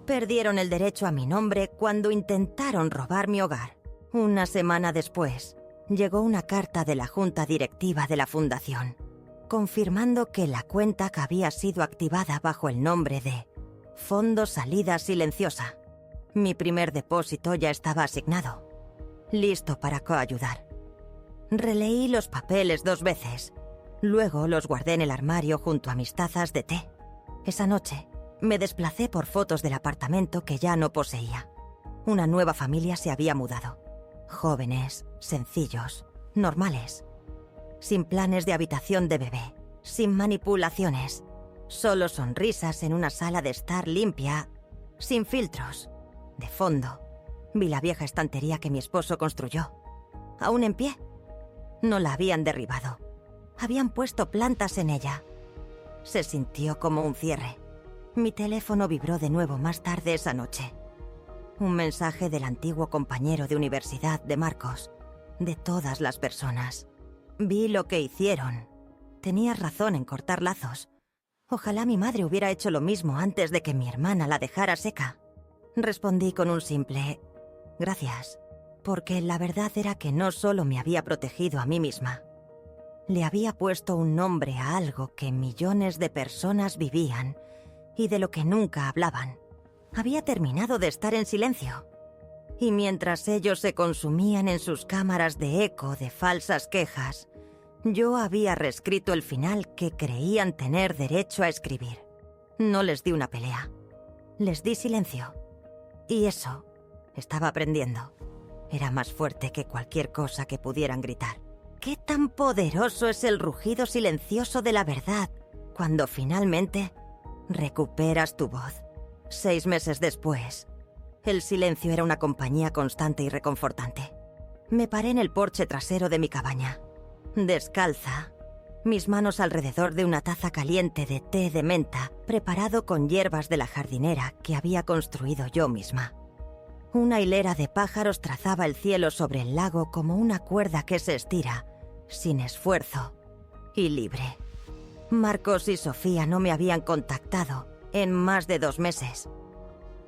«Perdieron el derecho a mi nombre cuando intentaron robar mi hogar». Una semana después, llegó una carta de la junta directiva de la fundación, confirmando que la cuenta que había sido activada bajo el nombre de Fondo Salida Silenciosa. Mi primer depósito ya estaba asignado, listo para coayudar. Releí los papeles 2 veces. Luego los guardé en el armario junto a mis tazas de té. Esa noche me desplacé por fotos del apartamento que ya no poseía. Una nueva familia se había mudado. Jóvenes, sencillos, normales. Sin planes de habitación de bebé, sin manipulaciones. Solo sonrisas en una sala de estar limpia, sin filtros. De fondo, vi la vieja estantería que mi esposo construyó. Aún en pie. No la habían derribado. Habían puesto plantas en ella. Se sintió como un cierre. Mi teléfono vibró de nuevo más tarde esa noche. Un mensaje del antiguo compañero de universidad de Marcos. De todas las personas. Vi lo que hicieron. Tenías razón en cortar lazos. Ojalá mi madre hubiera hecho lo mismo antes de que mi hermana la dejara seca. Respondí con un simple «gracias», porque la verdad era que no solo me había protegido a mí misma. Le había puesto un nombre a algo que millones de personas vivían y de lo que nunca hablaban. Había terminado de estar en silencio. Y mientras ellos se consumían en sus cámaras de eco de falsas quejas, yo había reescrito el final que creían tener derecho a escribir. No les di una pelea. Les di silencio. Y eso, estaba aprendiendo, era más fuerte que cualquier cosa que pudieran gritar. ¿Qué tan poderoso es el rugido silencioso de la verdad cuando finalmente recuperas tu voz? 6 meses después, el silencio era una compañía constante y reconfortante. Me paré en el porche trasero de mi cabaña, descalza, mis manos alrededor de una taza caliente de té de menta preparado con hierbas de la jardinera que había construido yo misma. Una hilera de pájaros trazaba el cielo sobre el lago como una cuerda que se estira, sin esfuerzo y libre. Marcos y Sofía no me habían contactado en más de 2 meses.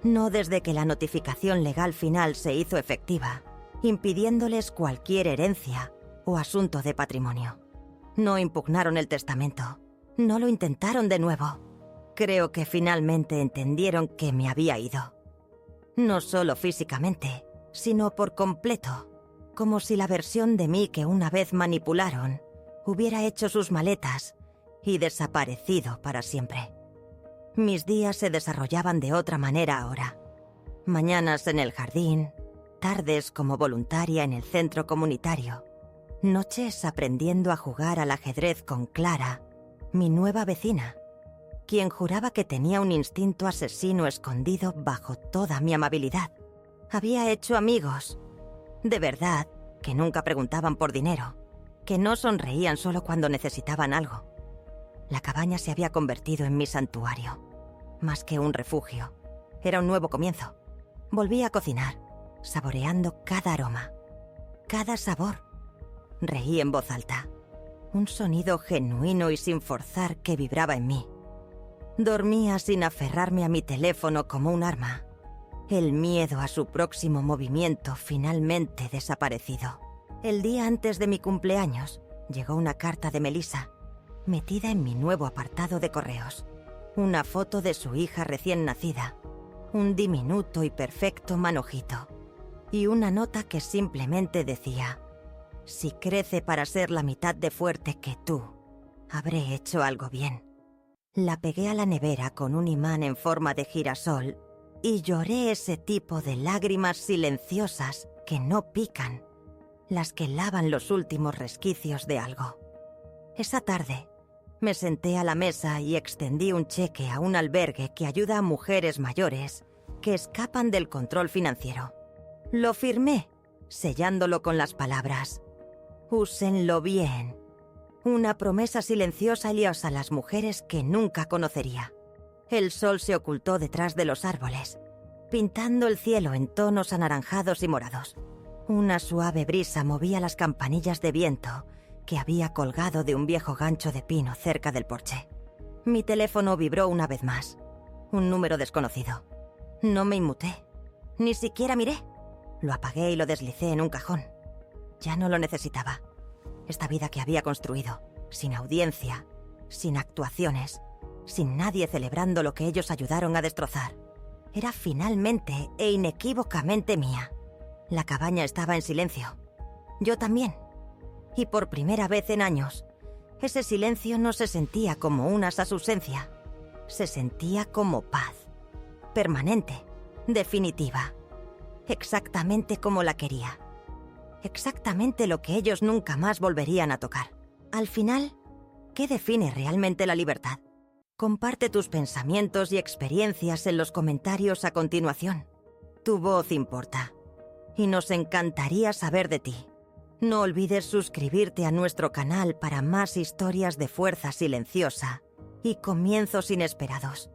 No desde que la notificación legal final se hizo efectiva, impidiéndoles cualquier herencia o asunto de patrimonio. No impugnaron el testamento. No lo intentaron de nuevo. Creo que finalmente entendieron que me había ido. No solo físicamente, sino por completo. Como si la versión de mí que una vez manipularon hubiera hecho sus maletas y desaparecido para siempre. Mis días se desarrollaban de otra manera ahora. Mañanas en el jardín, tardes como voluntaria en el centro comunitario, noches aprendiendo a jugar al ajedrez con Clara, mi nueva vecina, quien juraba que tenía un instinto asesino escondido bajo toda mi amabilidad. Había hecho amigos, de verdad, que nunca preguntaban por dinero, que no sonreían solo cuando necesitaban algo. La cabaña se había convertido en mi santuario. Más que un refugio, era un nuevo comienzo. Volví a cocinar, saboreando cada aroma, cada sabor. Reí en voz alta, un sonido genuino y sin forzar que vibraba en mí. Dormía sin aferrarme a mi teléfono como un arma. El miedo a su próximo movimiento finalmente desaparecido. El día antes de mi cumpleaños, llegó una carta de Melissa, metida en mi nuevo apartado de correos. Una foto de su hija recién nacida, un diminuto y perfecto manojito, y una nota que simplemente decía: si crece para ser la mitad de fuerte que tú, habré hecho algo bien. La pegué a la nevera con un imán en forma de girasol y lloré ese tipo de lágrimas silenciosas que no pican, las que lavan los últimos resquicios de algo. Esa tarde, me senté a la mesa y extendí un cheque a un albergue que ayuda a mujeres mayores que escapan del control financiero. Lo firmé, sellándolo con las palabras: úsenlo bien. Una promesa silenciosa y a las mujeres que nunca conocería. El sol se ocultó detrás de los árboles, pintando el cielo en tonos anaranjados y morados. Una suave brisa movía las campanillas de viento que había colgado de un viejo gancho de pino cerca del porche. Mi teléfono vibró una vez más. Un número desconocido. No me inmuté. Ni siquiera miré. Lo apagué y lo deslicé en un cajón. Ya no lo necesitaba. Esta vida que había construido, sin audiencia, sin actuaciones, sin nadie celebrando lo que ellos ayudaron a destrozar, era finalmente e inequívocamente mía. La cabaña estaba en silencio. Yo también. Y por primera vez en años, ese silencio no se sentía como una ausencia. Se sentía como paz. Permanente, definitiva. Exactamente como la quería. Exactamente lo que ellos nunca más volverían a tocar. Al final, ¿qué define realmente la libertad? Comparte tus pensamientos y experiencias en los comentarios a continuación. Tu voz importa. Y nos encantaría saber de ti. No olvides suscribirte a nuestro canal para más historias de fuerza silenciosa y comienzos inesperados.